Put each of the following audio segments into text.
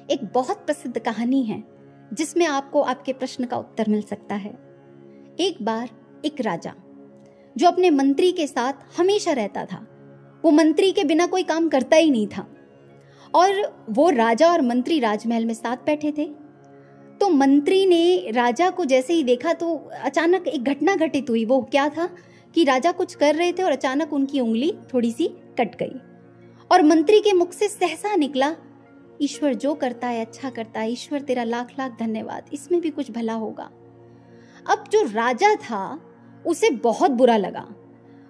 एक बहुत प्रसिद्ध कहानी है जिसमें आपको आपके प्रश्न का उत्तर मिल सकता है। एक बार एक राजा जो अपने मंत्री के साथ हमेशा रहता था, वो मंत्री के बिना कोई काम करता ही नहीं था। और वो राजा और मंत्री राजमहल में साथ बैठे थे। तो मंत्री ने राजा को जैसे ही देखा तो अचानक एक घटना घटित हुई। वो क्या था कि राजा कुछ कर रहे थे और अचानक उनकी उंगली थोड़ी सी कट गई और मंत्री के मुख से सहसा निकला, ईश्वर जो करता है अच्छा करता है, ईश्वर तेरा लाख लाख धन्यवाद, इसमें भी कुछ भला होगा। अब जो राजा था उसे बहुत बुरा लगा,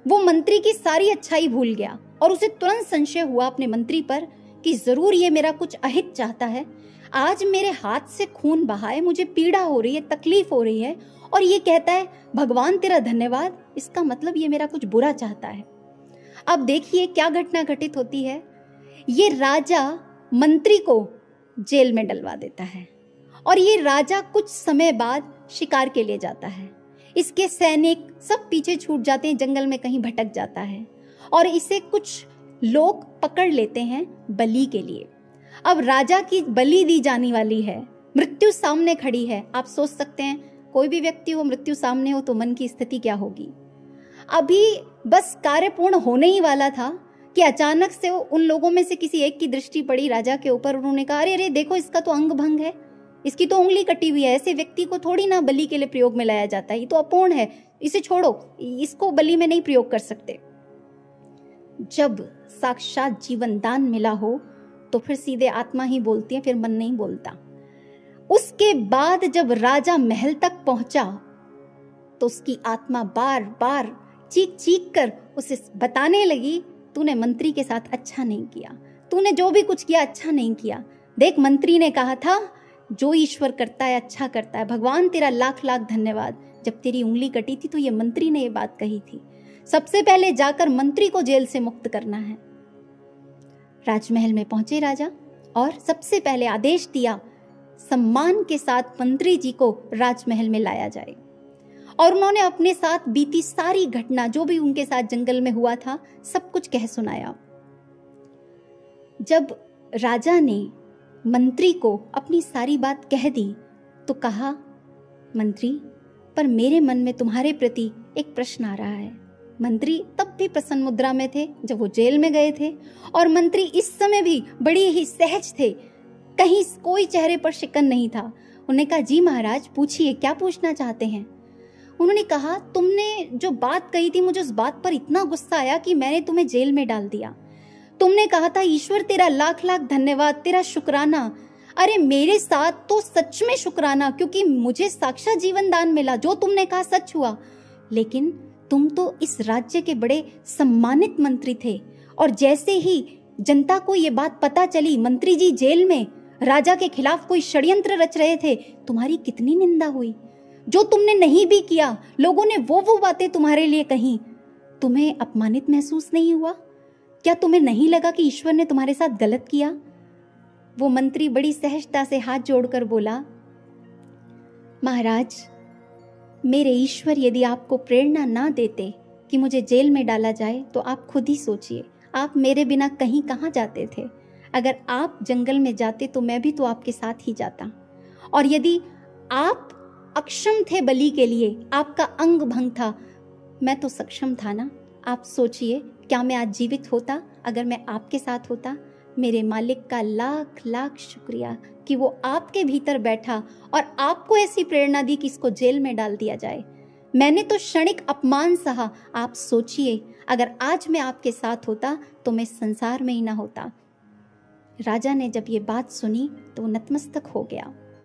वो मंत्री की सारी अच्छाई भूल गया और उसे तुरंत संशय हुआ अपने मंत्री पर कि जरूर ये मेरा कुछ अहित चाहता है। आज मेरे हाथ से खून बहा है, मुझे पीड़ा हो रही है, तकलीफ हो रही है और ये कहता है भगवान तेरा धन्यवाद, इसका मतलब ये मेरा कुछ बुरा चाहता है। अब देखिए क्या घटना घटित होती है। ये राजा मंत्री को जेल में डलवा देता है और ये राजा कुछ समय बाद शिकार के लिए जाता है। इसके सैनिक सब पीछे छूट जाते हैं, जंगल में कहीं भटक जाता है और इसे कुछ लोग पकड़ लेते हैं बलि के लिए। अब राजा की बलि दी जाने वाली है, मृत्यु सामने खड़ी है। आप सोच सकते हैं कोई भी व्यक्ति हो, मृत्यु सामने हो तो मन की स्थिति क्या होगी। अभी बस कार्य पूर्ण होने ही वाला था कि अचानक से उन लोगों में से किसी एक की दृष्टि पड़ी राजा के ऊपर। उन्होंने कहा, अरे अरे देखो, इसका तो अंग भंग है, इसकी तो उंगली कटी हुई है, ऐसे व्यक्ति को थोड़ी ना बलि के लिए प्रयोग में लाया जाता है, ये तो अपूर्ण है, इसे छोड़ो, इसको बलि में नहीं प्रयोग कर सकते। जब साक्षात जीवन दान मिला हो तो फिर सीधे आत्मा ही बोलती है, फिर मन नहीं बोलता। उसके बाद जब राजा महल तक पहुंचा तो उसकी आत्मा बार बार चीख चीख कर उसे बताने लगी, तूने मंत्री के साथ अच्छा नहीं किया, तूने जो भी कुछ किया अच्छा नहीं किया। देख, मंत्री ने कहा था जो ईश्वर करता है अच्छा करता है, भगवान तेरा लाख लाख धन्यवाद। जब तेरी उंगली कटी थी तो ये मंत्री ने ये बात कही थी। सबसे पहले जाकर मंत्री को जेल से मुक्त करना है। राजमहल में पहुंचे राजा और सबसे पहले आदेश दिया सम्मान के साथ मंत्री जी को राजमहल में लाया जाए। और उन्होंने अपने साथ बीती सारी घटना, जो भी उनके साथ जंगल में हुआ था, सब कुछ कह सुनाया। जब राजा ने मंत्री को अपनी सारी बात कह दी तो कहा, मंत्री, पर मेरे मन में तुम्हारे प्रति एक प्रश्न आ रहा है। मंत्री तब भी प्रसन्न मुद्रा में थे जब वो जेल में गए थे और मंत्री इस समय भी बड़ी ही सहज थे, कहीं कोई चेहरे पर शिकन नहीं था। उन्होंने कहा, जी महाराज पूछिए, क्या पूछना चाहते हैं। उन्होंने कहा, तुमने जो बात कही थी मुझे उस बात पर इतना गुस्सा आया कि मैंने तुम्हें जेल में डाल दिया। तुमने कहा था ईश्वर तेरा लाख लाख धन्यवाद, तेरा शुक्राना। अरे मेरे साथ तो सच में शुक्राना, क्योंकि मुझे साक्षात जीवन दान मिला, जो तुमने कहा सच हुआ। लेकिन तुम तो इस राज्य के बड़े सम्मानित मंत्री थे और जैसे ही जनता को ये बात पता चली मंत्री जी जेल में राजा के खिलाफ कोई षड्यंत्र रच रहे थे, तुम्हारी कितनी निंदा हुई। जो तुमने नहीं भी किया, लोगों ने वो बातें तुम्हारे लिए कही, तुम्हें अपमानित महसूस नहीं हुआ? क्या तुम्हें नहीं लगा कि ईश्वर ने तुम्हारे साथ गलत किया? वो मंत्री बड़ी सहजता से हाथ जोड़कर बोला, महाराज, मेरे ईश्वर यदि आपको प्रेरणा ना देते कि मुझे जेल में डाला जाए तो आप खुद ही सोचिए, आप मेरे बिना कहीं कहाँ जाते थे। अगर आप जंगल में जाते तो मैं भी तो आपके साथ ही जाता। और यदि आप अक्षम थे बलि के लिए, आपका अंग भंग था, मैं तो सक्षम था ना। आप सोचिए, क्या मैं आज जीवित होता अगर मैं आपके साथ होता? मेरे मालिक का लाख लाख शुक्रिया कि वो आपके भीतर बैठा और आपको ऐसी प्रेरणा दी कि इसको जेल में डाल दिया जाए। मैंने तो क्षणिक अपमान सहा। आप सोचिए, अगर आज मैं आपके साथ होता तो मैं संसार में ही ना होता। राजा ने जब ये बात सुनी तो नतमस्तक हो गया।